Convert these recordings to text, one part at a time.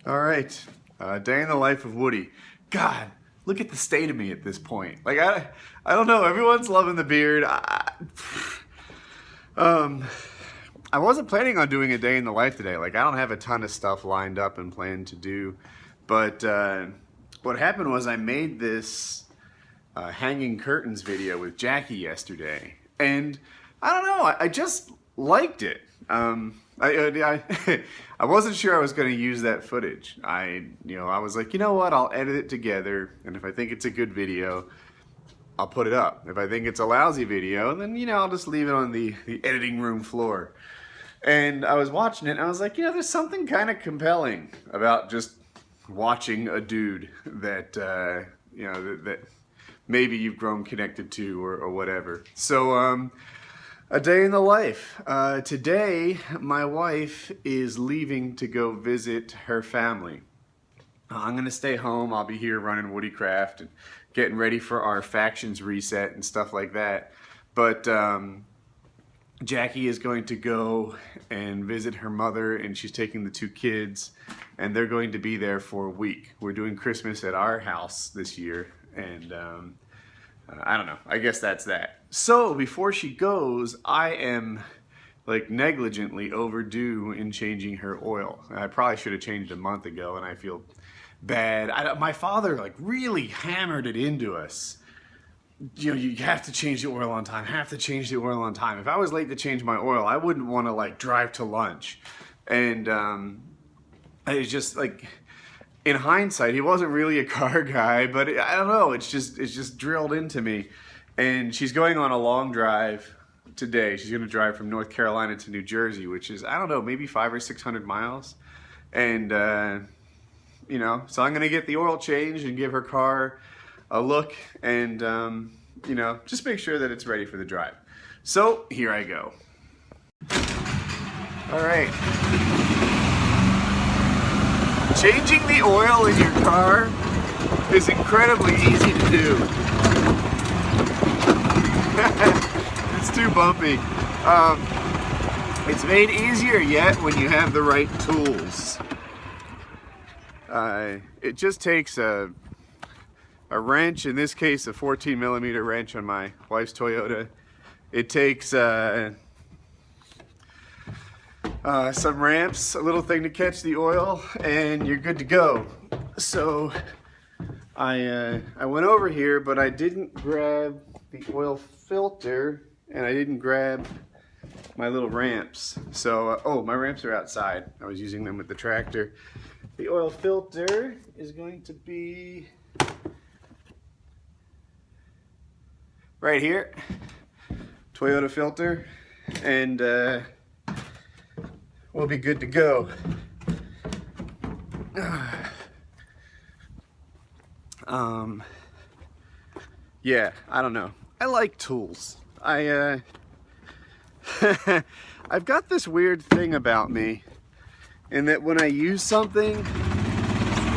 All right, day in the life of Woody. God, look at the state of me at this point. Like I don't know. Everyone's loving the beard. I wasn't planning on doing a day in the life today. Like I don't have a ton of stuff lined up and planned to do, but what happened was I made this hanging curtains video with Jackie yesterday, and I don't know. I just liked it. I wasn't sure I was going to use that footage. I was like, you know what, I'll edit it together, and if I think it's a good video, I'll put it up. If I think it's a lousy video, then, I'll just leave it on the editing room floor. And I was watching it, and I was like, there's something kind of compelling about just watching a dude that, that maybe you've grown connected to or whatever. So, a day in the life. Today, my wife is leaving to go visit her family. I'm going to stay home. I'll be here running WoodyCraft and getting ready for our factions reset and stuff like that. But Jackie is going to go and visit her mother, and she's taking the two kids, and they're going to be there for a week. We're doing Christmas at our house this year, and I don't know. I guess that's that. So before she goes, I am like negligently overdue in changing her oil. I probably should have changed a month ago, and I feel bad. My father like really hammered it into us. You have to change the oil on time. Have to change the oil on time. If I was late to change my oil, I wouldn't want to like drive to lunch. And it's just like, in hindsight, he wasn't really a car guy, but I don't know. It's just drilled into me. And she's going on a long drive today. She's going to drive from North Carolina to New Jersey, which is, I don't know, maybe 500 or 600 miles. And, so I'm going to get the oil changed and give her car a look and, just make sure that it's ready for the drive. So here I go. All right. Changing the oil in your car is incredibly easy to do. It's too bumpy. It's made easier yet when you have the right tools. It just takes a wrench, in this case a 14mm wrench on my wife's Toyota. It takes some ramps, a little thing to catch the oil, and you're good to go. So I went over here, but I didn't grab the oil filter, and I didn't grab my little ramps. So, oh, my ramps are outside. I was using them with the tractor. The oil filter is going to be right here. Toyota filter, and we'll be good to go. Yeah, I don't know. I like tools. I've got this weird thing about me, in that when I use something,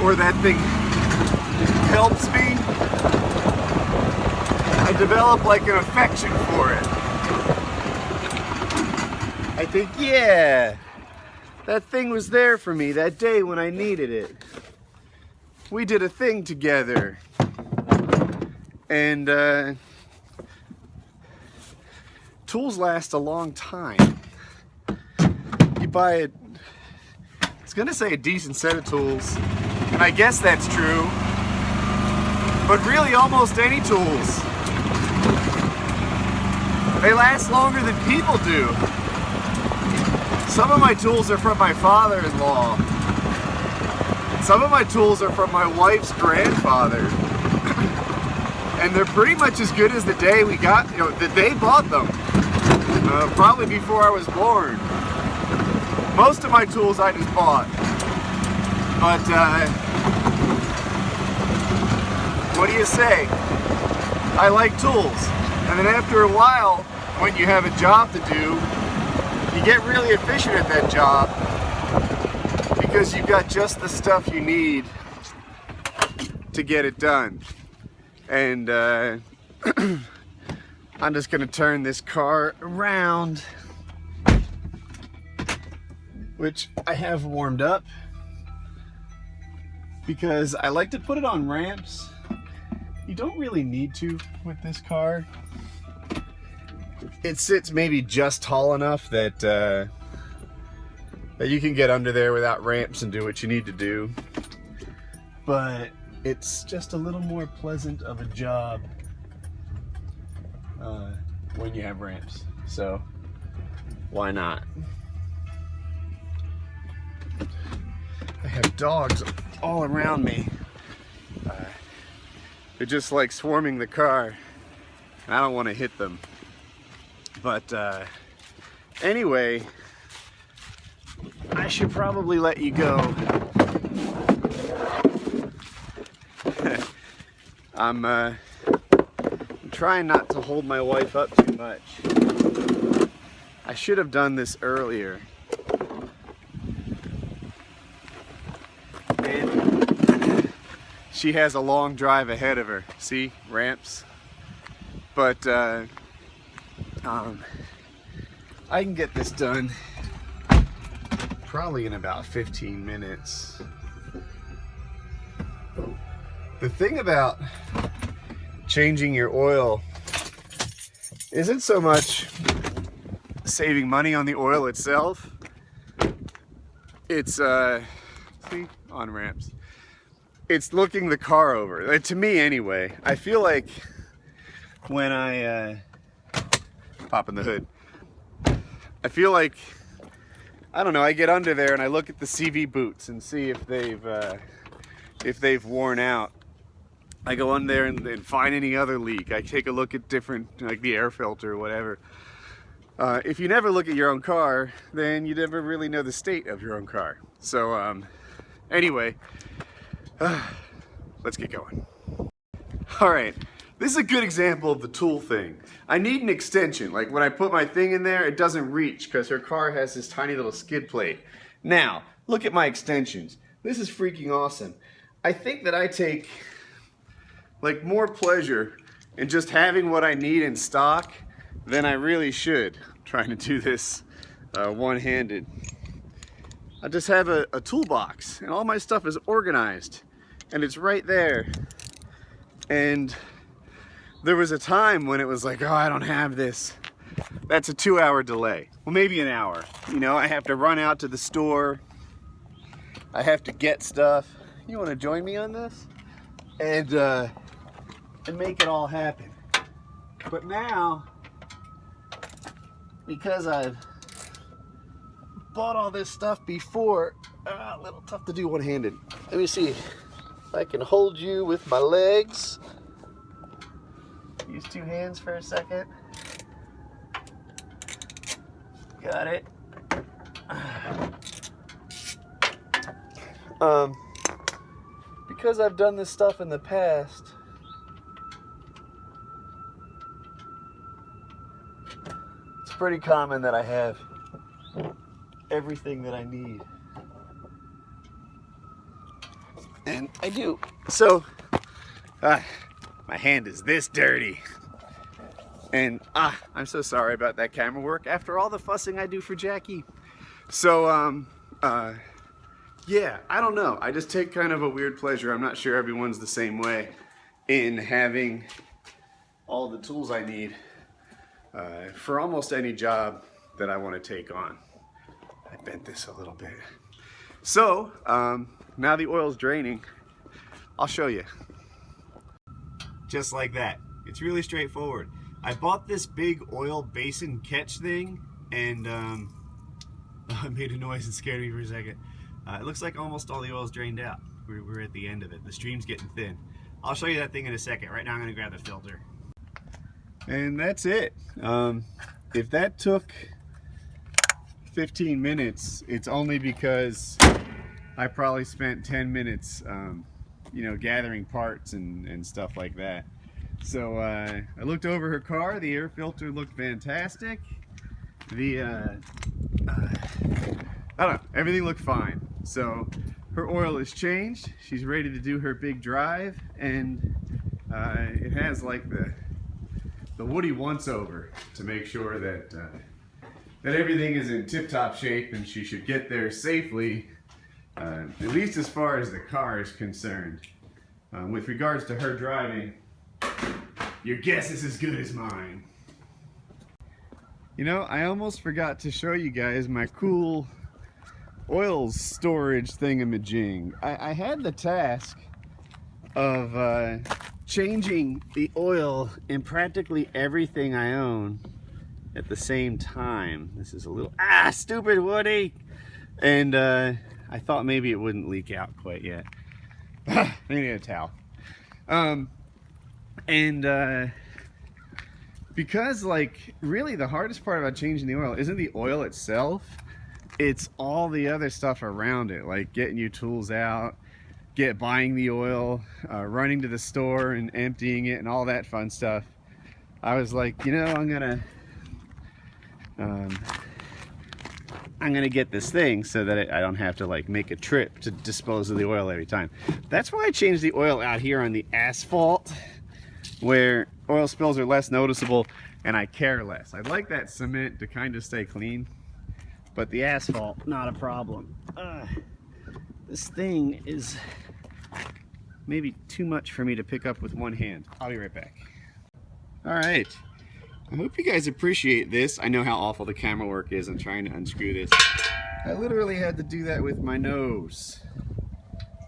or that thing helps me, I develop like an affection for it. I think, yeah, that thing was there for me that day when I needed it. We did a thing together. And tools last a long time. You buy it, it's gonna say a decent set of tools, and I guess that's true, but really almost any tools, they last longer than people do. Some of my tools are from my father-in-law. Some of my tools are from my wife's grandfather. And they're pretty much as good as the day we got, that they bought them. Probably before I was born. Most of my tools I just bought. But, what do you say? I like tools. And then after a while, when you have a job to do, you get really efficient at that job because you've got just the stuff you need to get it done. And I'm just gonna turn this car around, which I have warmed up. because I like to put it on ramps. You don't really need to with this car. It sits maybe just tall enough that that you can get under there without ramps and do what you need to do. But it's just a little more pleasant of a job when you have ramps. So why not? I have dogs all around me. They're just like swarming the car. I don't want to hit them. But anyway, I should probably let you go. I'm trying not to hold my wife up too much. I should have done this earlier. And she has a long drive ahead of her. See, ramps. But I can get this done probably in about 15 minutes. The thing about changing your oil isn't so much saving money on the oil itself. It's see, on ramps. It's looking the car over. To me anyway. I feel like when I pop in the hood, I feel like, I don't know, I get under there and I look at the CV boots and see if they've worn out. I go under there and find any other leak. I take a look at different, like the air filter or whatever. If you never look at your own car, then you never really know the state of your own car. So anyway, let's get going. All right, this is a good example of the tool thing. I need an extension. Like when I put my thing in there, it doesn't reach because her car has this tiny little skid plate. Now, look at my extensions. This is freaking awesome. I think that I take like more pleasure in just having what I need in stock than I really should. I'm trying to do this one-handed. I just have a toolbox and all my stuff is organized and it's right there. And there was a time when it was like, oh, I don't have this. That's a 2-hour delay. Well, maybe an hour. You know, I have to run out to the store. I have to get stuff. You want to join me on this? And make it all happen. But now, because I've bought all this stuff before, a little tough to do one-handed. Let me see if I can hold you with my legs. Use 2 hands for a second. Got it. Because I've done this stuff in the past, it's pretty common that I have everything that I need. And I do. So, my hand is this dirty. And I'm so sorry about that camera work after all the fussing I do for Jackie. So, yeah, I don't know. I just take kind of a weird pleasure. I'm not sure everyone's the same way in having all the tools I need for almost any job that I want to take on. I bent this a little bit. So, now the oil's draining. I'll show you. Just like that. It's really straightforward. I bought this big oil basin catch thing and it made a noise and scared me for a second. It looks like almost all the oil's drained out. We're at the end of it. The stream's getting thin. I'll show you that thing in a second. Right now I'm going to grab the filter. And that's it. If that took 15 minutes, it's only because I probably spent 10 minutes you know, gathering parts and stuff like that. So I looked over her car. The air filter looked fantastic. The I don't know, everything looked fine. So her oil is changed. She's ready to do her big drive, and it has like the Woody once over to make sure that that everything is in tip-top shape, and she should get there safely At least as far as the car is concerned. With regards to her driving, your guess is as good as mine. You know, I almost forgot to show you guys my cool oil storage thingamajig. I had the task of changing the oil in practically everything I own at the same time. This is a little, stupid Woody! And I thought maybe it wouldn't leak out quite yet. I need a towel. Because like really the hardest part about changing the oil isn't the oil itself, it's all the other stuff around it, like getting your tools out, buying the oil, running to the store and emptying it and all that fun stuff. I was like, you know, I'm gonna get this thing so that I don't have to like make a trip to dispose of the oil every time. That's why I changed the oil out here on the asphalt, where oil spills are less noticeable and I care less. I'd like that cement to kind of stay clean, but the asphalt, not a problem. This thing is maybe too much for me to pick up with one hand. I'll be right back. All right. I hope you guys appreciate this. I know how awful the camera work is. I'm trying to unscrew this. I literally had to do that with my nose.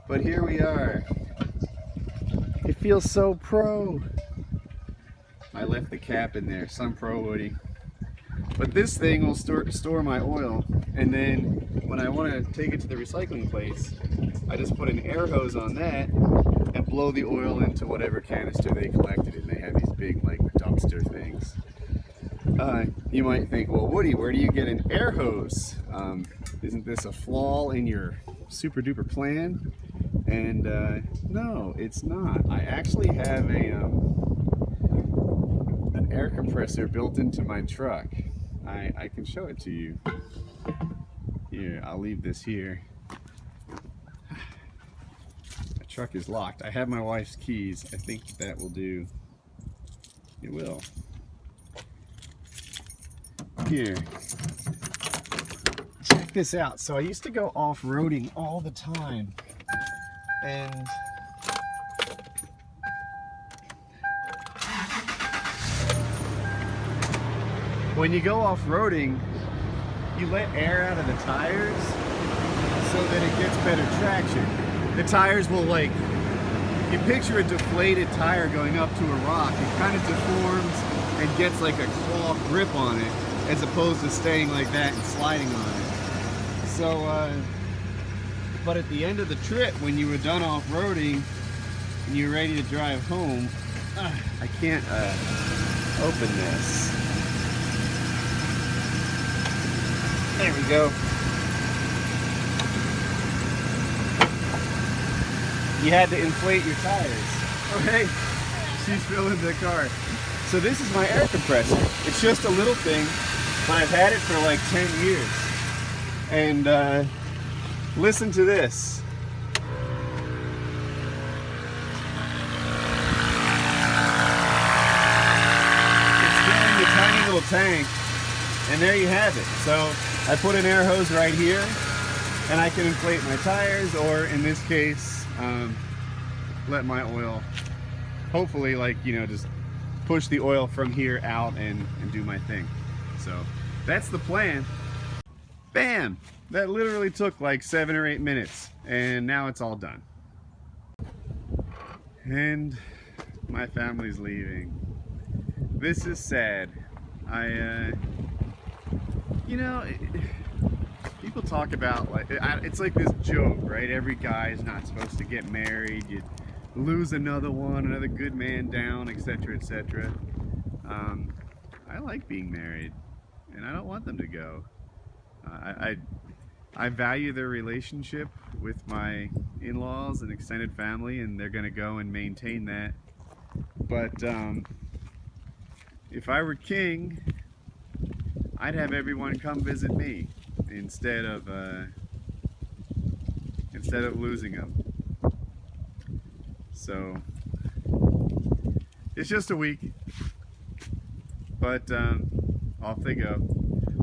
But here we are. It feels so pro. I left the cap in there. Some pro, Woody. But this thing will store my oil, and then when I want to take it to the recycling place, I just put an air hose on that and blow the oil into whatever canister they collected in. They have these big like dumpster things. You might think, well, Woody, where do you get an air hose? Isn't this a flaw in your super duper plan? And no, it's not. I actually have an air compressor built into my truck. I can show it to you. Here, I'll leave this here. The truck is locked. I have my wife's keys. I think that will do. It will. Here. Check this out. So I used to go off-roading all the time. And when you go off-roading, you let air out of the tires so that it gets better traction. The tires will, like, you picture a deflated tire going up to a rock. It kind of deforms and gets like a claw grip on it, as opposed to staying like that and sliding on it. So, but at the end of the trip, when you were done off-roading and you're ready to drive home, I can't open this. There we go. You had to inflate your tires. Okay, she's filling the car. So this is my air compressor. It's just a little thing, but I've had it for like 10 years. And listen to this. It's filling the tiny little tank, and there you have it. So I put an air hose right here, and I can inflate my tires, or in this case, let my oil, hopefully, like, you know, just push the oil from here out and do my thing. So that's the plan. Bam! That literally took like 7 or 8 minutes, and now it's all done. And my family's leaving. This is sad. You know, people talk about, like, it's like this joke, right? Every guy is not supposed to get married. You lose another one, another good man down, etc., etc. I like being married, and I don't want them to go. I value their relationship with my in-laws and extended family, and they're going to go and maintain that. But if I were king, I'd have everyone come visit me instead of losing them. So it's just a week, but off they go.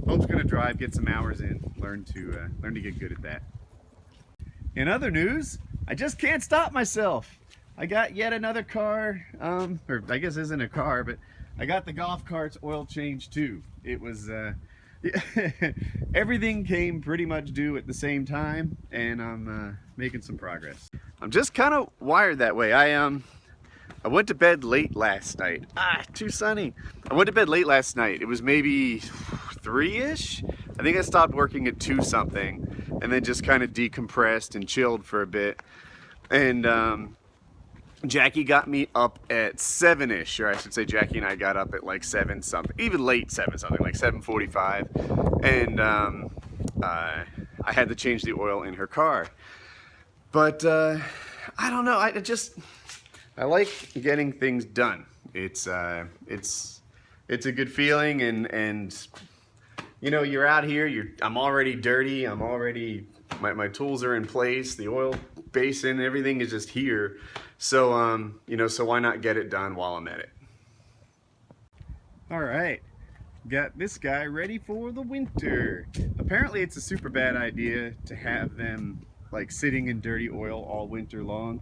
Hope's gonna drive, get some hours in, learn to get good at that. In other news, I just can't stop myself. I got yet another car, or I guess it isn't a car, but I got the golf cart's oil change too. It was, everything came pretty much due at the same time, and I'm making some progress. I'm just kind of wired that way. I went to bed late last night. Too sunny. I went to bed late last night. It was maybe 3-ish. I think I stopped working at 2 something, and then just kind of decompressed and chilled for a bit. And Jackie got me up at 7-ish, or I should say Jackie and I got up at like 7 something, even late 7 something, like 7:45, and I had to change the oil in her car. But I don't know, I like getting things done. It's a good feeling, and you know, you're out here, I'm already dirty, my tools are in place, the oil basin, everything is just here. So, you know, so why not get it done while I'm at it? All right, got this guy ready for the winter. Apparently it's a super bad idea to have them like sitting in dirty oil all winter long.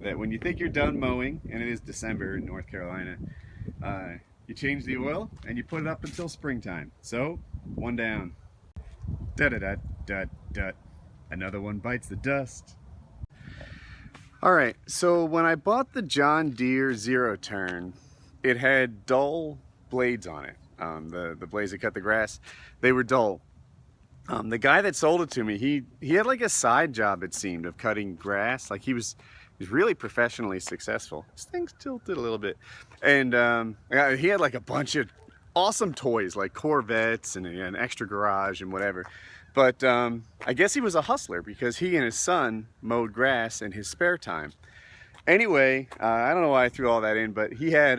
That when you think you're done mowing, and it is December in North Carolina, you change the oil and you put it up until springtime. So, one down. Da-da-da-da-da. Another one bites the dust. Alright, so when I bought the John Deere Zero Turn, it had dull blades on it. The blades that cut the grass, they were dull. The guy that sold it to me, he had like a side job, it seemed, of cutting grass. Like he was really professionally successful. This thing's tilted a little bit. And he had like a bunch of awesome toys, like Corvettes and an extra garage and whatever. But I guess he was a hustler because he and his son mowed grass in his spare time. Anyway, I don't know why I threw all that in, but he had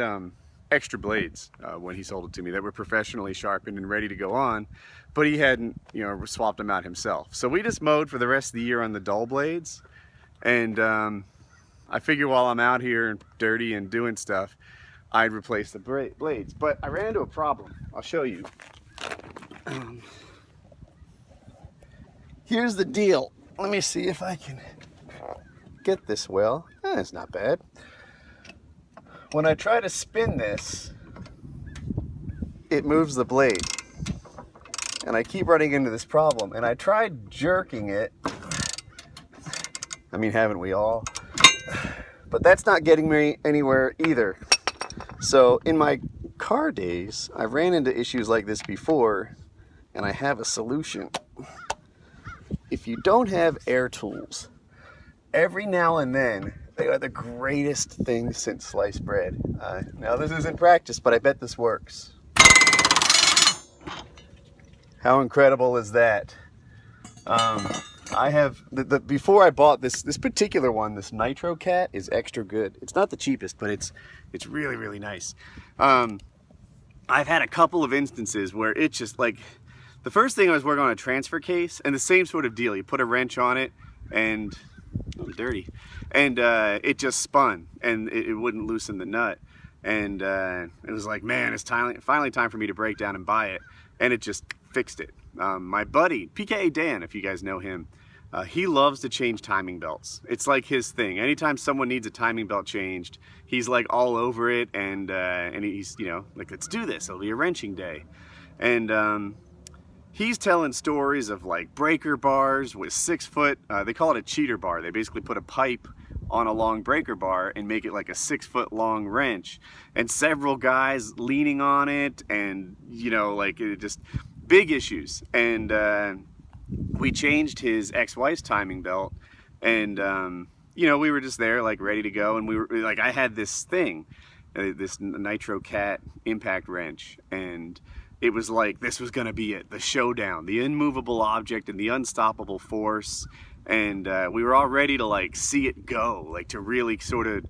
extra blades when he sold it to me that were professionally sharpened and ready to go on, but he hadn't, you know, swapped them out himself. So we just mowed for the rest of the year on the dull blades. And I figure while I'm out here and dirty and doing stuff, I'd replace the blades. But I ran into a problem. I'll show you. Here's the deal. Let me see if I can get this well. It's not bad. When I try to spin this, it moves the blade. And I keep running into this problem. And I tried jerking it. I mean, haven't we all? But that's not getting me anywhere either. So in my car days, I ran into issues like this before, and I have a solution. If you don't have air tools, every now and then, they are the greatest thing since sliced bread. Now this isn't practice, but I bet this works. How incredible is that? I have, before I bought this particular one, this Nitro Cat is extra good. It's not the cheapest, but it's really, really nice. I've had a couple of instances where it's just like, the first thing I was working on a transfer case, and the same sort of deal. You put a wrench on it, and I'm dirty, and it just spun, and it wouldn't loosen the nut. And it was like, man, it's finally time for me to break down and buy it, and it just fixed it. My buddy, PKA Dan, if you guys know him, he loves to change timing belts. It's like his thing. Anytime someone needs a timing belt changed, he's like all over it, and he's, you know, like, let's do this. It'll be a wrenching day. And he's telling stories of like breaker bars with 6-foot, they call it a cheater bar. They basically put a pipe on a long breaker bar and make it like a 6-foot long wrench, and several guys leaning on it, and, you know, like, it just big issues. And we changed his ex-wife's timing belt, and you know, we were just there like ready to go, and we were like, I had this thing, this Nitro Cat impact wrench, and it was like, this was gonna be it, the showdown, the immovable object and the unstoppable force. And we were all ready to like see it go, like to really sort of,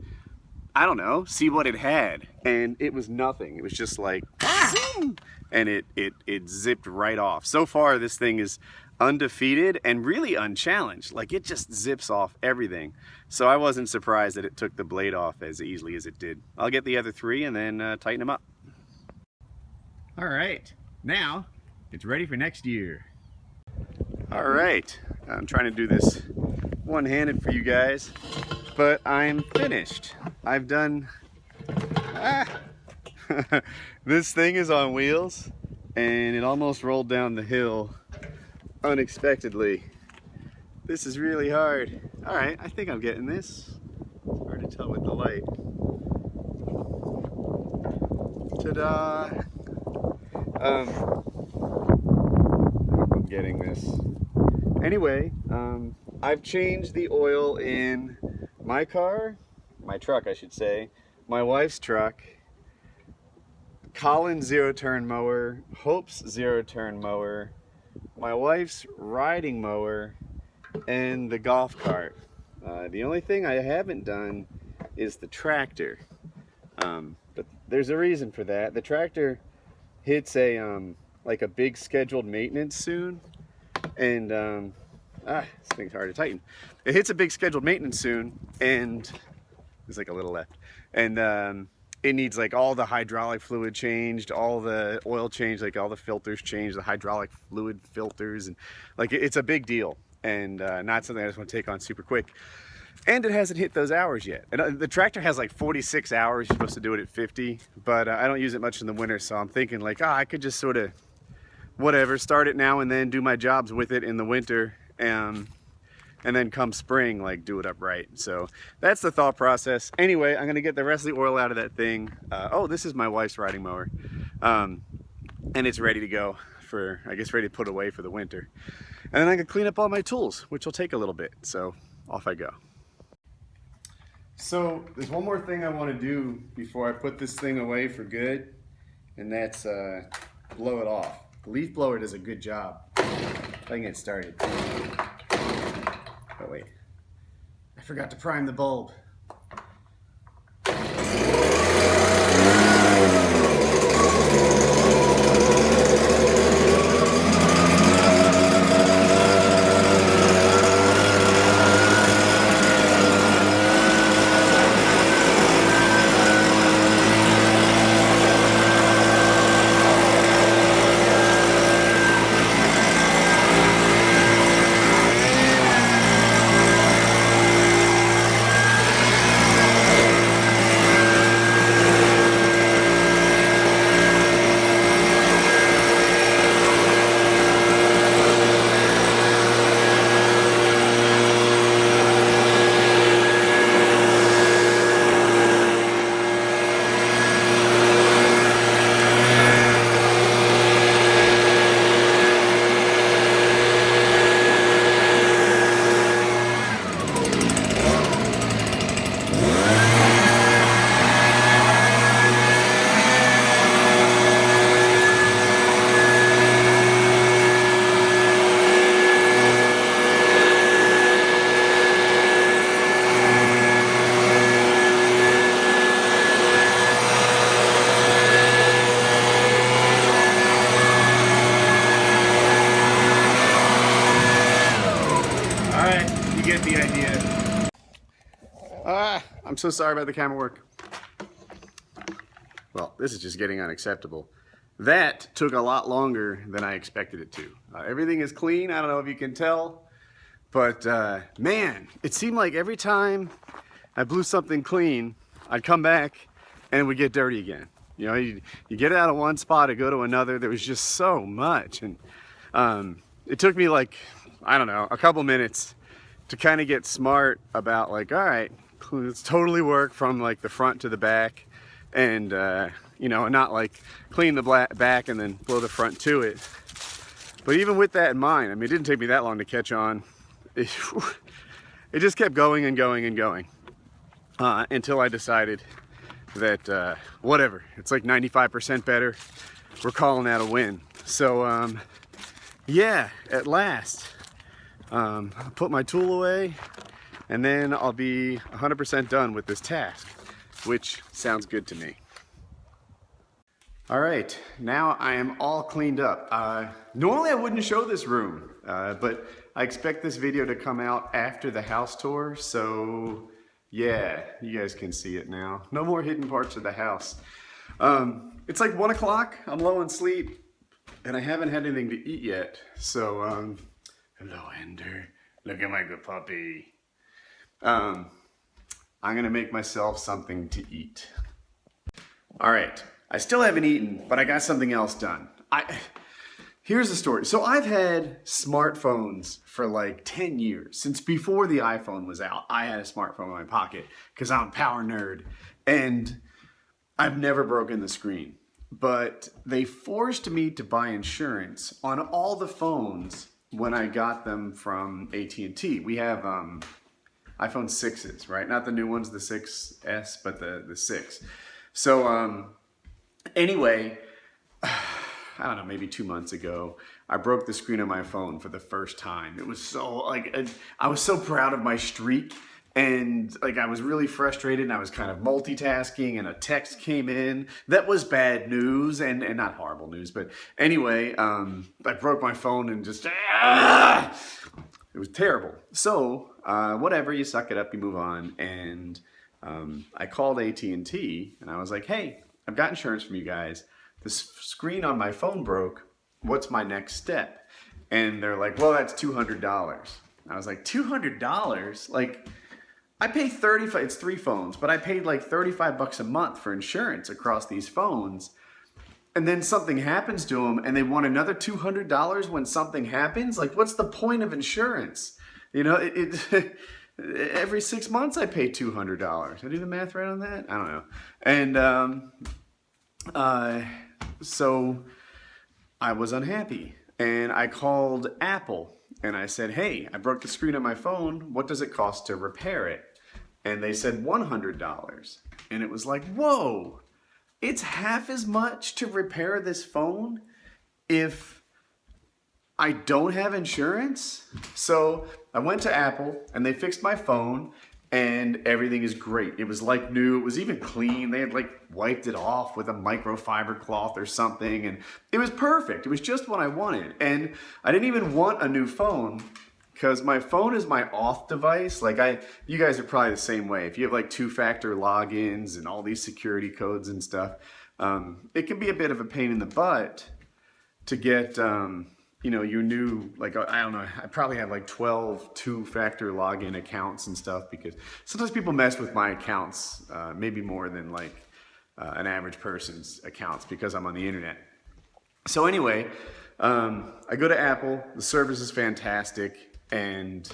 I don't know, see what it had. And it was nothing. It was just like, and it zipped right off. So far, this thing is undefeated and really unchallenged. Like, it just zips off everything. So I wasn't surprised that it took the blade off as easily as it did. I'll get the other 3 and then tighten them up. All right, now it's ready for next year. All right, I'm trying to do this one-handed for you guys, but I'm finished. I've done, this thing is on wheels and it almost rolled down the hill unexpectedly. This is really hard. All right, I think I'm getting this. Hard to tell with the light. Ta-da! I hope I'm getting this. Anyway, I've changed the oil in my car, my truck I should say, my wife's truck, Colin's zero-turn mower, Hope's zero-turn mower, my wife's riding mower, and the golf cart. The only thing I haven't done is the tractor. But there's a reason for that. The tractor hits a like a big scheduled maintenance soon, and this thing's hard to tighten. It hits a big scheduled maintenance soon, and there's like a little left, and it needs like all the hydraulic fluid changed, all the oil changed, like all the filters changed, the hydraulic fluid filters, and like it's a big deal, and not something I just want to take on super quick. And it hasn't hit those hours yet. And the tractor has like 46 hours. You're supposed to do it at 50, but I don't use it much in the winter, so I'm thinking like, I could just sort of, whatever, start it now and then do my jobs with it in the winter, and then come spring, like do it up right. So that's the thought process. Anyway, I'm gonna get the rest of the oil out of that thing. Oh, this is my wife's riding mower. And it's ready to go for, I guess, ready to put away for the winter. And then I can clean up all my tools, which will take a little bit. So off I go. So there's one more thing I want to do before I put this thing away for good, and that's blow it off. The leaf blower does a good job. If I can get started. Oh wait, I forgot to prime the bulb. Get the idea. I'm so sorry about the camera work. Well, this is just getting unacceptable. That took a lot longer than I expected it to. Everything is clean. I don't know if you can tell, but man, it seemed like every time I blew something clean, I'd come back and it would get dirty again. You know, you get it out of one spot to go to another. There was just so much, and it took me like, I don't know, a couple minutes to kind of get smart about like, all right, let's totally work from like the front to the back, and you know, not like clean the back and then blow the front to it. But even with that in mind, I mean, it didn't take me that long to catch on. It just kept going and going and going until I decided that whatever, it's like 95% better. We're calling that a win. So yeah, at last. I'll put my tool away, and then I'll be 100% done with this task, which sounds good to me. All right, now I am all cleaned up. Normally I wouldn't show this room, but I expect this video to come out after the house tour, so yeah, you guys can see it now. No more hidden parts of the house. It's like 1 o'clock, I'm low on sleep, and I haven't had anything to eat yet, so hello, Ender. Look at my good puppy. I'm gonna make myself something to eat. All right, I still haven't eaten, but I got something else done. Here's the story. So I've had smartphones for like 10 years. Since before the iPhone was out, I had a smartphone in my pocket because I'm a power nerd. And I've never broken the screen. But they forced me to buy insurance on all the phones when I got them from AT&T. We have iPhone 6s, right? Not the new ones, the 6S, but the 6. So anyway, I don't know, maybe 2 months ago, I broke the screen of my phone for the first time. It was so, like, I was so proud of my streak, and like I was really frustrated, and I was kind of multitasking, and a text came in that was bad news, and not horrible news, but anyway, I broke my phone and just, it was terrible. So, whatever, you suck it up, you move on, and I called AT&T, and I was like, hey, I've got insurance from you guys. The screen on my phone broke. What's my next step? And they're like, well, that's $200. I was like, $200? Like, I pay 35, it's 3 phones, but I paid like 35 bucks a month for insurance across these phones. And then something happens to them and they want another $200 when something happens? Like, what's the point of insurance? You know, every 6 months I pay $200. Did I do the math right on that? I don't know. And, so I was unhappy and I called Apple and I said, hey, I broke the screen on my phone. What does it cost to repair it? And they said $100. And it was like, whoa, it's half as much to repair this phone if I don't have insurance? So I went to Apple and they fixed my phone and everything is great. It was like new. It was even clean. They had like wiped it off with a microfiber cloth or something, and it was perfect. It was just what I wanted. And I didn't even want a new phone because my phone is my auth device. Like you guys are probably the same way. If you have like 2-factor logins and all these security codes and stuff, it can be a bit of a pain in the butt to get you know, your new, like, I don't know, I probably have like 12 2-factor login accounts and stuff because sometimes people mess with my accounts, maybe more than like an average person's accounts because I'm on the internet. So anyway, I go to Apple, the service is fantastic, and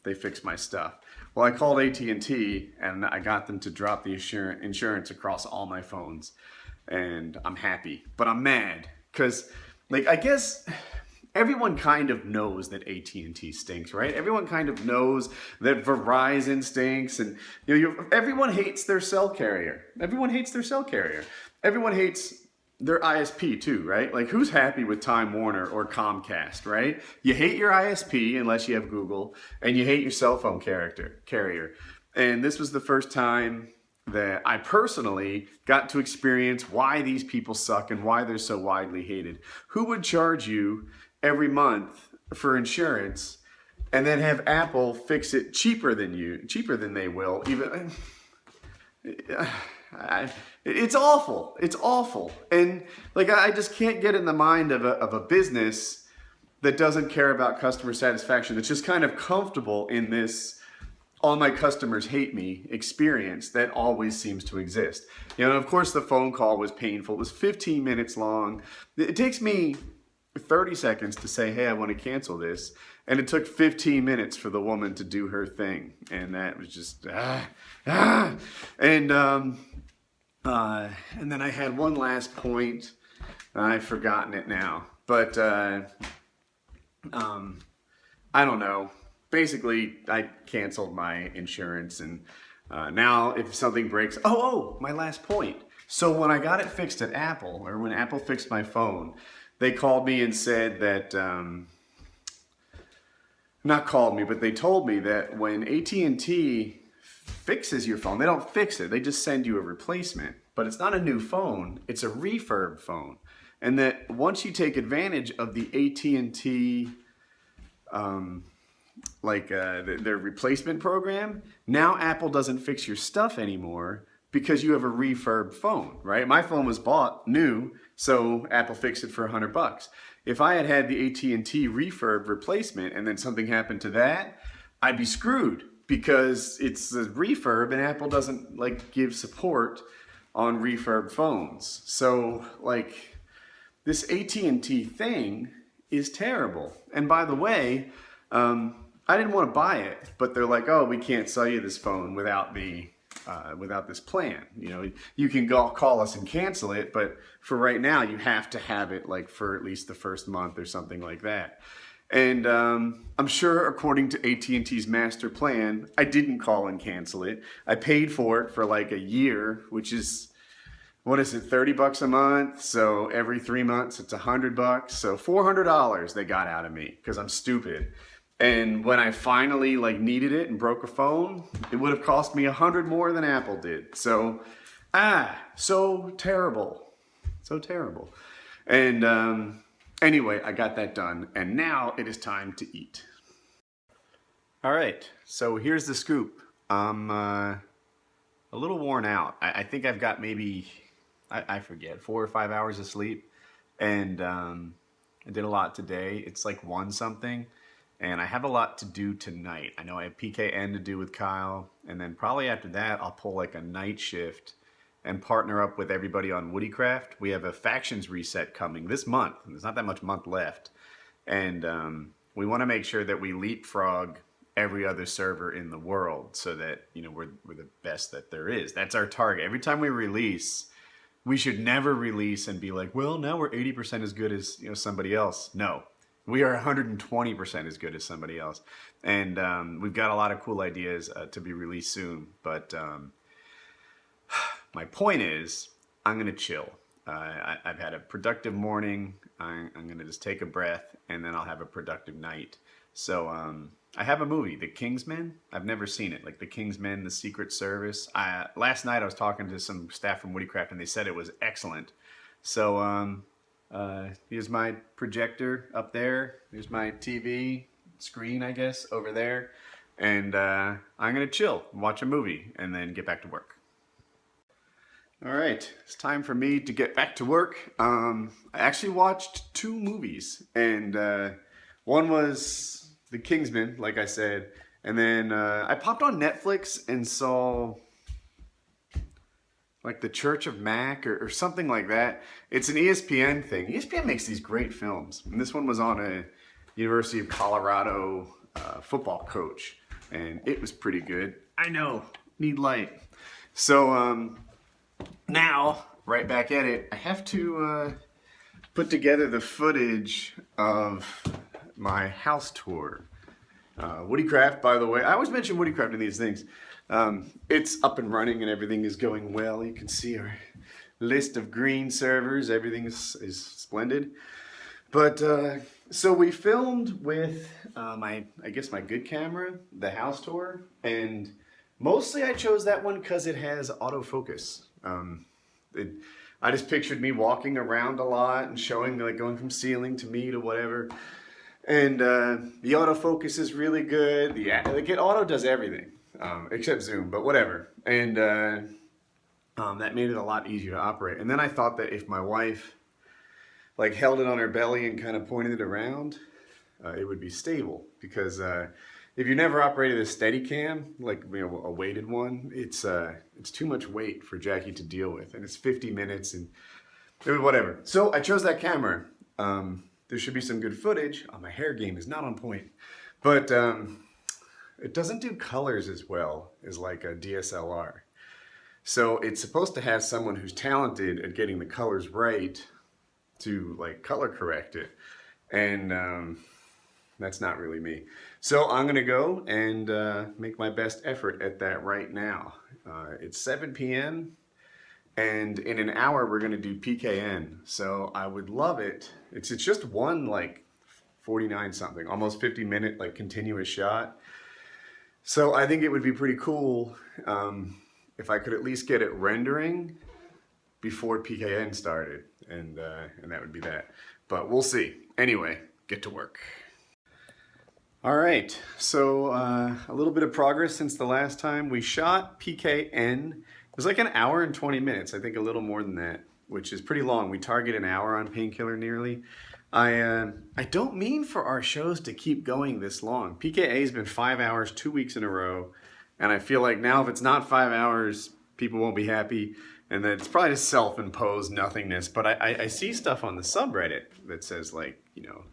they fix my stuff. Well, I called AT&T and I got them to drop the insurance across all my phones, and I'm happy, but I'm mad because, like, I guess everyone kind of knows that AT&T stinks, right? Everyone kind of knows that Verizon stinks, and everyone hates their cell carrier. Everyone hates their cell carrier. Everyone hates their ISP too, right? Like, who's happy with Time Warner or Comcast, right? You hate your ISP unless you have Google, and you hate your cell phone carrier. And this was the first time that I personally got to experience why these people suck and why they're so widely hated. Who would charge you every month for insurance and then have Apple fix it cheaper than they will? Even it's awful. It's awful. And like, I just can't get in the mind of a business that doesn't care about customer satisfaction, that's just kind of comfortable in this all my customers hate me experience that always seems to exist. You know, of course the phone call was painful. It was 15 minutes long. It takes me 30 seconds to say, hey, I want to cancel this. And it took 15 minutes for the woman to do her thing. And that was just, And then I had one last point. I've forgotten it now. But, I don't know. Basically, I canceled my insurance, and now if something breaks, my last point. So when I got it fixed at Apple, or when Apple fixed my phone, they called me and said that, not called me, but they told me that when AT&T fixes your phone, they don't fix it, they just send you a replacement. But it's not a new phone, it's a refurb phone. And that once you take advantage of the AT&T their replacement program, now Apple doesn't fix your stuff anymore because you have a refurb phone, right? My phone was bought new, so Apple fixed it for $100. If I had the AT&T refurb replacement and then something happened to that, I'd be screwed because it's a refurb and Apple doesn't like give support on refurb phones. So like this AT&T thing is terrible. And by the way, I didn't want to buy it, but they're like, oh, we can't sell you this phone without this plan. You know, you can call us and cancel it, but for right now, you have to have it like for at least the first month or something like that. And I'm sure, according to AT&T's master plan, I didn't call and cancel it. I paid for it for like a year, which is, what is it, $30 a month? So every 3 months, it's $100. So $400 they got out of me because I'm stupid. And when I finally like needed it and broke a phone, it would have cost me $100 more than Apple did. So, so terrible. So terrible. And anyway, I got that done. And now it is time to eat. All right, so here's the scoop. I'm a little worn out. I think I've got maybe, I forget, 4 or 5 hours of sleep. And I did a lot today. It's like 1 something. And I have a lot to do tonight. I know I have PKN to do with Kyle, and then probably after that, I'll pull like a night shift and partner up with everybody on WoodyCraft. We have a factions reset coming this month. There's not that much month left. And we want to make sure that we leapfrog every other server in the world so that, you know, we're the best that there is. That's our target. Every time we release, we should never release and be like, well, now we're 80% as good as, you know, somebody else. No. We are 120% as good as somebody else. And we've got a lot of cool ideas to be released soon. But my point is, I'm going to chill. I've had a productive morning. I'm going to just take a breath, and then I'll have a productive night. So I have a movie, The Kingsman. I've never seen it. Like The Kingsman, The Secret Service. Last night I was talking to some staff from WoodyCraft, and they said it was excellent. So here's my projector up there. Here's my TV screen, I guess, over there. And I'm going to chill, watch a movie, and then get back to work. All right, it's time for me to get back to work. I actually watched 2 movies. And one was The Kingsman, like I said. And then I popped on Netflix and saw like The Church of Mac or something like that. It's an ESPN thing. ESPN makes these great films. And this one was on a University of Colorado football coach. And it was pretty good. I know, need light. So now, right back at it, I have to put together the footage of my house tour. WoodyCraft, by the way. I always mention WoodyCraft in these things. It's up and running and everything is going well. You can see our list of green servers. Everything is splendid. But so we filmed with I guess my good camera, the house tour, and mostly I chose that one because it has autofocus. I just pictured me walking around a lot and showing, like, going from ceiling to me to whatever. And the autofocus is really good. It auto does everything. Except zoom, but whatever. And that made it a lot easier to operate. And then I thought that if my wife like held it on her belly and kind of pointed it around, it would be stable. Because if you never operated a Steadicam, like, you know, a weighted one, it's too much weight for Jackie to deal with, and it's 50 minutes and whatever. So I chose that camera. There should be some good footage. Oh, my hair game is not on point, but it doesn't do colors as well as like a DSLR. So it's supposed to have someone who's talented at getting the colors right to like color correct it. And that's not really me. So I'm gonna go and make my best effort at that right now. It's 7 p.m. and in an hour we're gonna do PKN. So I would love it. It's just one like 49 something, almost 50-minute like continuous shot. So I think it would be pretty cool if I could at least get it rendering before PKN started, and that would be that. But we'll see. Anyway, get to work. All right, so a little bit of progress since the last time we shot PKN. It was like an hour and 20 minutes, I think a little more than that, which is pretty long. We target an hour on Painkiller nearly. I don't mean for our shows to keep going this long. PKA's been 5 hours, 2 weeks in a row, and I feel like now if it's not 5 hours, people won't be happy, and that it's probably just self-imposed nothingness. But I see stuff on the subreddit that says, like, you know,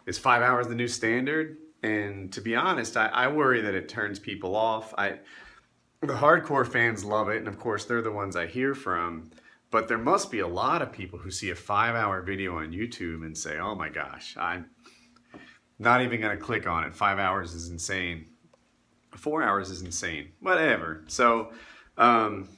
is 5 hours the new standard? And to be honest, I worry that it turns people off. The hardcore fans love it, and of course they're the ones I hear from. But there must be a lot of people who see a 5-hour video on YouTube and say, oh my gosh, I'm not even going to click on it. 5 hours is insane. 4 hours is insane. Whatever. So, and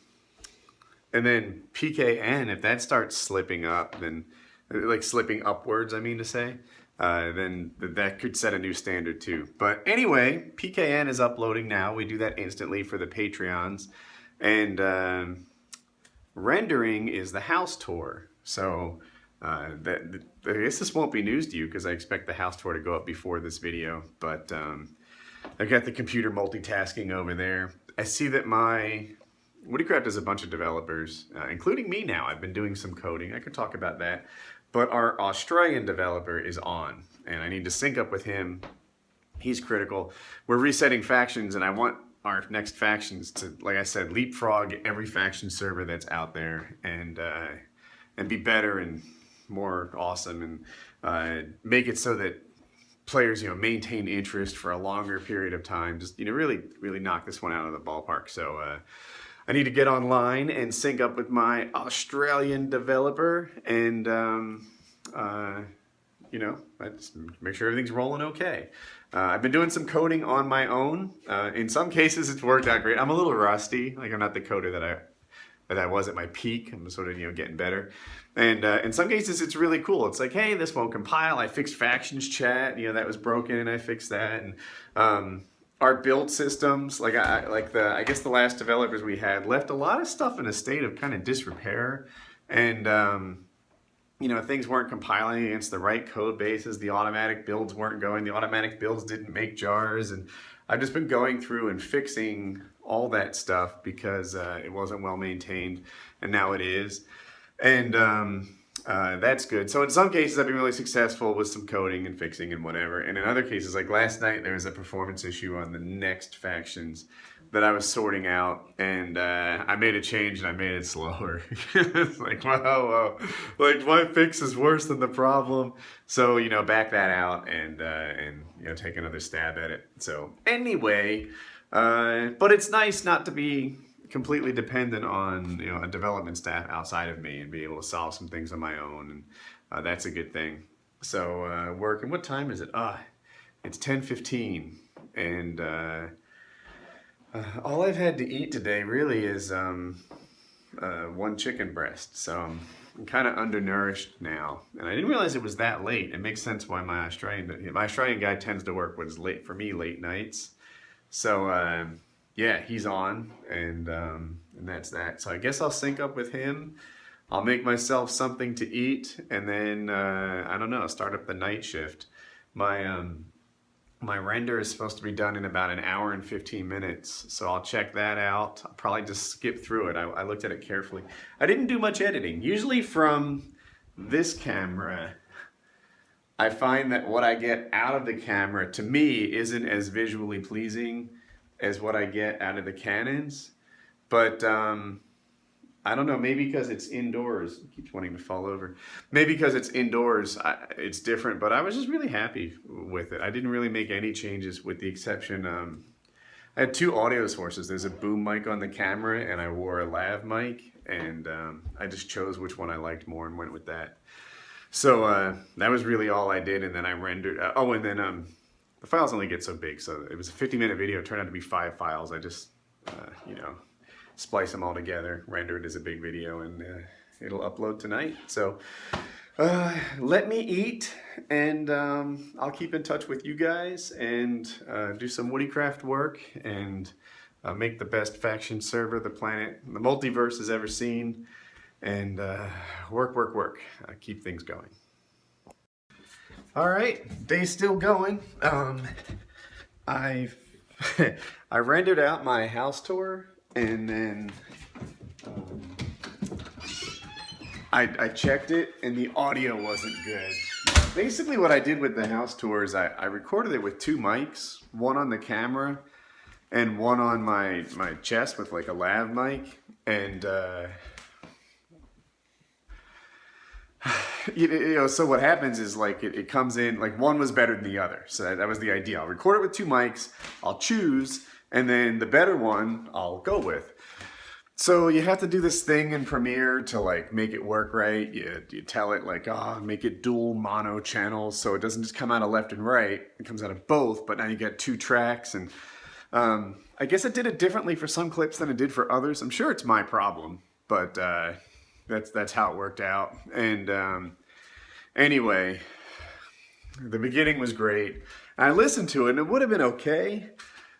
then PKN, if that starts slipping up, then, like slipping upwards, I mean to say, then that could set a new standard too. But anyway, PKN is uploading now. We do that instantly for the Patreons. And, rendering is the house tour. So I guess this won't be news to you because I expect the house tour to go up before this video. But I've got the computer multitasking over there. I see that my WoodyCraft has a bunch of developers, including me now. I've been doing some coding. I could talk about that. But our Australian developer is on, and I need to sync up with him. He's critical. We're resetting factions, and I want our next factions to, like I said, leapfrog every faction server that's out there and be better and more awesome, and make it so that players, you know, maintain interest for a longer period of time. Just, you know, really knock this one out of the ballpark. So I need to get online and sync up with my Australian developer and you know, I just make sure everything's rolling okay. I've been doing some coding on my own. In some cases, it's worked out great. I'm a little rusty. Like, I'm not the coder that I was at my peak. I'm sort of, you know, getting better. And in some cases, it's really cool. It's like, hey, this won't compile. I fixed factions chat. You know, that was broken, and I fixed that. And our build systems, like I guess the last developers we had left a lot of stuff in a state of kind of disrepair. And you know, things weren't compiling against the right code bases. The automatic builds weren't going. The automatic builds didn't make jars. And I've just been going through and fixing all that stuff because it wasn't well maintained, and now it is. And that's good. So in some cases, I've been really successful with some coding and fixing and whatever. And in other cases, like last night, there was a performance issue on the next factions that I was sorting out, and I made a change and I made it slower. It's like, wow, like my fix is worse than the problem. So, you know, back that out and you know, take another stab at it. So anyway, but it's nice not to be completely dependent on, you know, a development staff outside of me and be able to solve some things on my own, and that's a good thing. So work, and what time is it? It's 10:15, and all I've had to eat today really is one chicken breast, so I'm kind of undernourished now, and I didn't realize it was that late. It makes sense why my Australian guy tends to work when it's late for me, late nights. So yeah, he's on, and that's that. So I guess I'll sync up with him. I'll make myself something to eat, and then I don't know, start up the night shift. My render is supposed to be done in about 1 hour and 15 minutes, so I'll check that out. I'll probably just skip through it. I looked at it carefully. I didn't do much editing. Usually from this camera, I find that what I get out of the camera, to me, isn't as visually pleasing as what I get out of the Canons. But I don't know, maybe because it's indoors. It keeps wanting to fall over. Maybe because it's indoors, it's different, but I was just really happy with it. I didn't really make any changes with the exception, I had 2 audio sources. There's a boom mic on the camera, and I wore a lav mic, and I just chose which one I liked more and went with that. So that was really all I did, and then I rendered, oh, and then the files only get so big, so it was a 50-minute video. It turned out to be 5 files. I just, you know, splice them all together, render it as a big video, and it'll upload tonight. So let me eat, and I'll keep in touch with you guys and do some WoodyCraft work and make the best faction server the multiverse has ever seen, and work. Keep things going. All right, day's still going. I rendered out my house tour, and then I checked it, and the audio wasn't good. Basically what I did with the house tour is I recorded it with 2 mics, one on the camera and one on my chest with like a lav mic. And you know, so what happens is like it comes in, like one was better than the other. So that was the idea. I'll record it with 2 mics, I'll choose, and then the better one I'll go with. So you have to do this thing in Premiere to like make it work right. You tell it like, oh, make it dual mono channels so it doesn't just come out of left and right. It comes out of both, but now you get 2 tracks. And I guess it did it differently for some clips than it did for others. I'm sure it's my problem, but that's how it worked out. And anyway, the beginning was great. I listened to it and it would have been okay.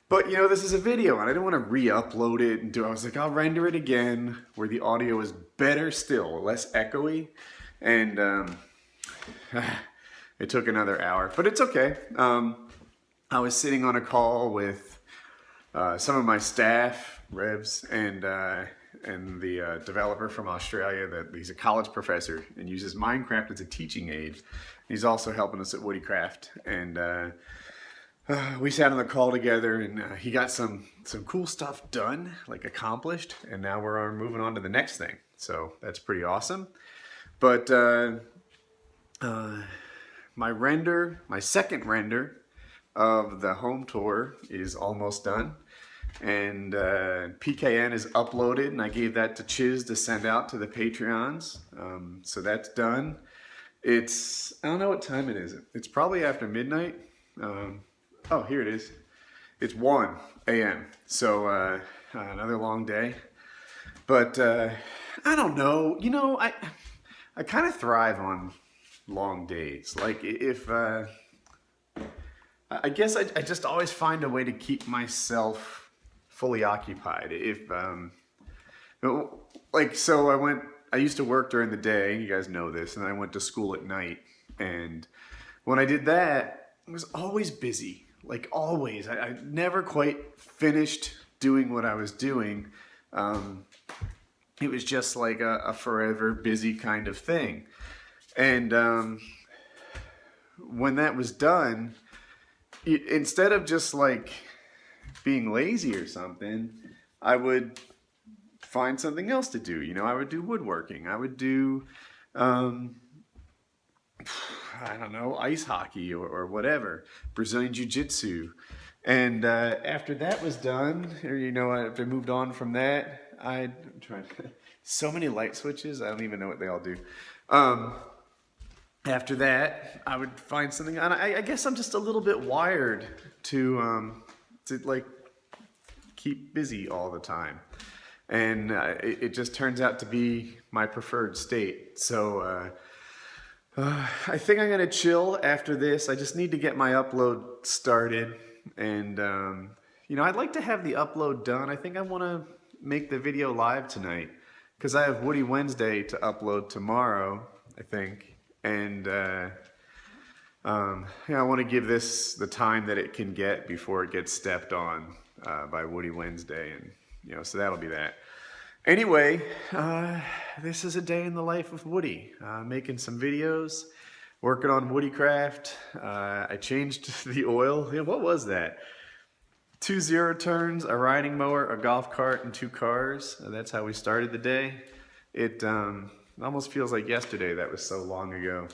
But, you know, this is a video, and I didn't want to re-upload it and do. I was like, I'll render it again where the audio is better still, less echoey. And it took another hour, but it's okay. I was sitting on a call with some of my staff, Revs, and the developer from Australia. He's a college professor and uses Minecraft as a teaching aid. He's also helping us at WoodyCraft, and we sat on the call together, and he got some cool stuff done, like accomplished, and now we're moving on to the next thing. So that's pretty awesome. But my second render of the home tour is almost done, and PKN is uploaded, and I gave that to Chiz to send out to the Patreons. So that's done. I don't know what time it is. It's probably after midnight. Oh, here it is. It's 1 a.m. So another long day. But I don't know. You know, I kind of thrive on long days. Like if I guess I just always find a way to keep myself fully occupied. If like so I used to work during the day. You guys know this, and I went to school at night. And when I did that, I was always busy. Like always, I never quite finished doing what I was doing. It was just like a forever busy kind of thing. And when that was done, instead of just like being lazy or something, I would find something else to do. You know, I would do woodworking. I would do I don't know, ice hockey or whatever, Brazilian Jiu-Jitsu. And after that was done, or, you know, after I moved on from that, I'm trying so many light switches, I don't even know what they all do. After that, I would find something, and I guess I'm just a little bit wired to like keep busy all the time. And it just turns out to be my preferred state. So I think I'm gonna chill after this. I just need to get my upload started, and you know, I'd like to have the upload done. I think I want to make the video live tonight because I have Woody Wednesday to upload tomorrow, I think, and yeah, I want to give this the time that it can get before it gets stepped on by Woody Wednesday, and you know, so that'll be that. Anyway, this is a day in the life of Woody, making some videos, working on WoodyCraft. I changed the oil. Yeah, what was that? 2 zero-turns, a riding mower, a golf cart, and 2 cars. That's how we started the day. It almost feels like yesterday. That was so long ago.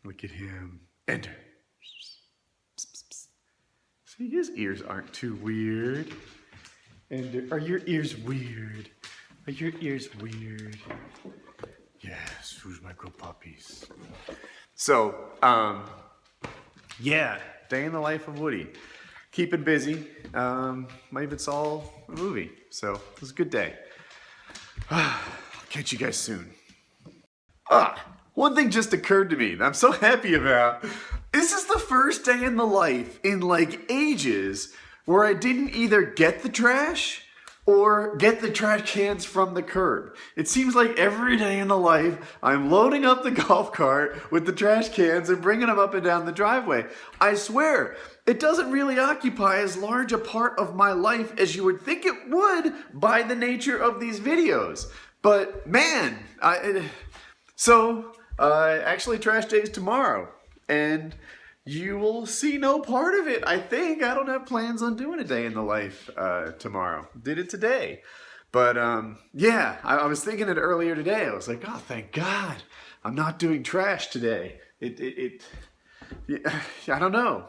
Look at him. Enter. See, his ears aren't too weird. And are your ears weird? Are your ears weird? Yes, who's my girl puppies? So, yeah, day in the life of Woody. Keeping busy. Might even saw a movie. So, it was a good day. I'll catch you guys soon. One thing just occurred to me that I'm so happy about. This is the first day in the life in like ages where I didn't either get the trash or get the trash cans from the curb. It seems like every day in the life, I'm loading up the golf cart with the trash cans and bringing them up and down the driveway. I swear, it doesn't really occupy as large a part of my life as you would think it would by the nature of these videos. But man, actually trash day is tomorrow. and you will see no part of it, I think. I don't have plans on doing a day in the life tomorrow. Did it today. But yeah, I was thinking it earlier today. I was like, oh, thank God, I'm not doing trash today. I don't know.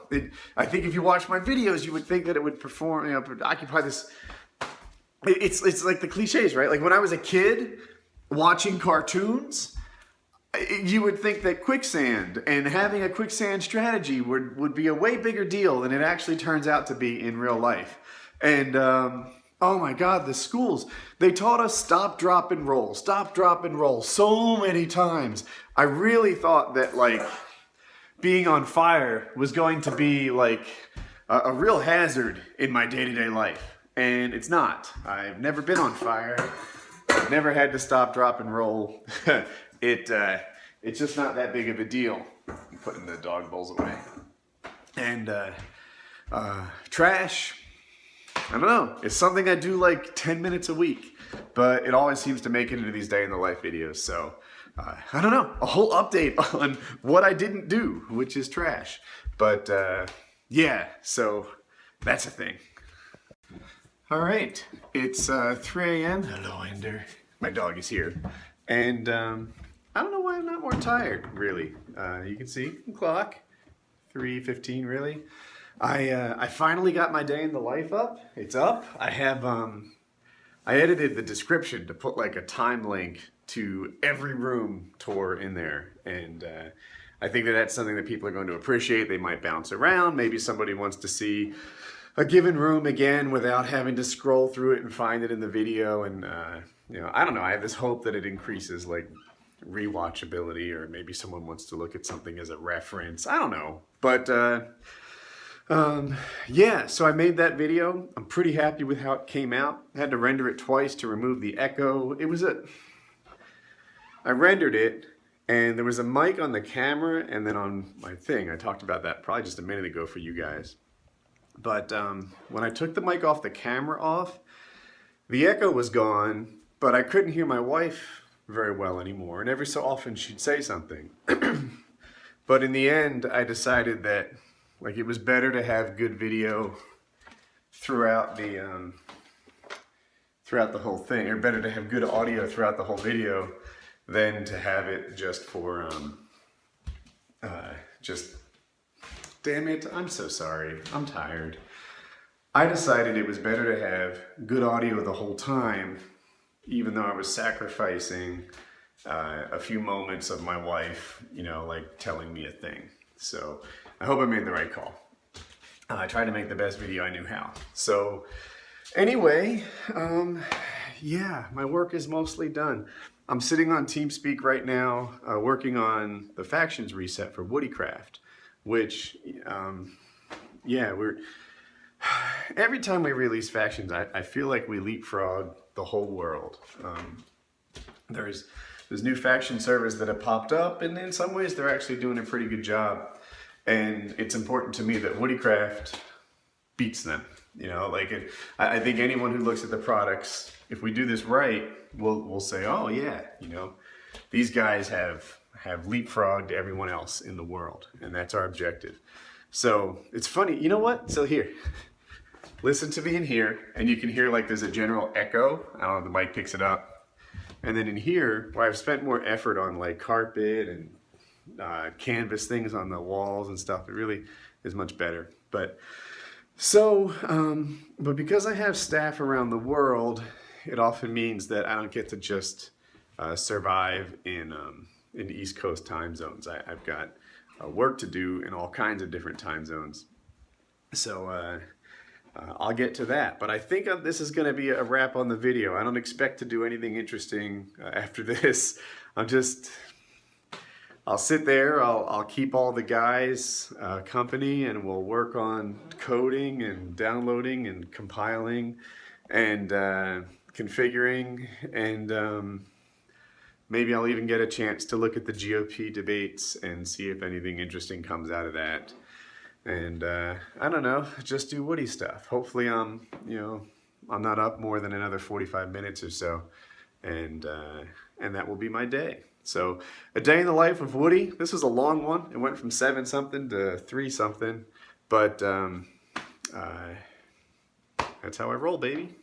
I think if you watch my videos, you would think that it would perform, occupy this. It's like the cliches, right? Like when I was a kid watching cartoons, you would think that quicksand and having a quicksand strategy would be a way bigger deal than it actually turns out to be in real life. And oh my God, the schools, they taught us stop, drop, and roll so many times. I really thought that like being on fire was going to be like a real hazard in my day-to-day life. And it's not. I've never been on fire. I've never had to stop, drop, and roll. It's just not that big of a deal. I'm putting the dog bowls away. And trash, I don't know. It's something I do like 10 minutes a week, but it always seems to make it into these day in the life videos. So I don't know, a whole update on what I didn't do, which is trash. But yeah, so that's a thing. All right, it's 3 a.m. Hello, Ender. My dog is here. And I don't know why I'm not more tired, really. You can see the clock, 3:15, really. I finally got my day in the life up. It's up. I have, I edited the description to put like a time link to every room tour in there. And I think that that's something that people are going to appreciate. They might bounce around. Maybe somebody wants to see a given room again without having to scroll through it and find it in the video. And, I don't know. I have this hope that it increases like rewatchability, or maybe someone wants to look at something as a reference. I don't know. But, yeah, so I made that video. I'm pretty happy with how it came out. I had to render it twice to remove the echo. I rendered it, and there was a mic on the camera and then on my thing. I talked about that probably just a minute ago for you guys. But when I took the mic off the camera off, the echo was gone, but I couldn't hear my wife very well anymore. And every so often she'd say something. But in the end, I decided that like it was better to have good video throughout the whole thing, or better to have good audio throughout the whole video than to have it just for damn it, I'm so sorry, I'm tired. I decided it was better to have good audio the whole time, even though I was sacrificing a few moments of my wife, like telling me a thing. So I hope I made the right call. I tried to make the best video I knew how. So anyway, yeah, my work is mostly done. I'm sitting on TeamSpeak right now, working on the factions reset for WoodyCraft, which, yeah, every time we release factions, I feel like we leapfrog the whole world. There's new faction servers that have popped up, and in some ways they're actually doing a pretty good job. And it's important to me that WoodyCraft beats them. I think anyone who looks at the products, if we do this right, we'll say, oh yeah, these guys have leapfrogged everyone else in the world, and that's our objective. So it's funny, you know what? So here, listen to me in here, and you can hear like there's a general echo. I don't know if the mic picks it up. And then in here, where I've spent more effort on like carpet and canvas things on the walls and stuff, it really is much better. But because I have staff around the world, it often means that I don't get to just survive in East Coast time zones. I've got work to do in all kinds of different time zones. So I'll get to that. But I think this is going to be a wrap on the video. I don't expect to do anything interesting after this. I'll sit there, I'll keep all the guys company, and we'll work on coding and downloading and compiling and configuring, and maybe I'll even get a chance to look at the GOP debates and see if anything interesting comes out of that. And I don't know, just do Woody stuff. Hopefully I'm not up more than another 45 minutes or so, and that will be my day. So, a day in the life of Woody. This was a long one. It went from 7 something to 3 something. But that's how I roll, baby.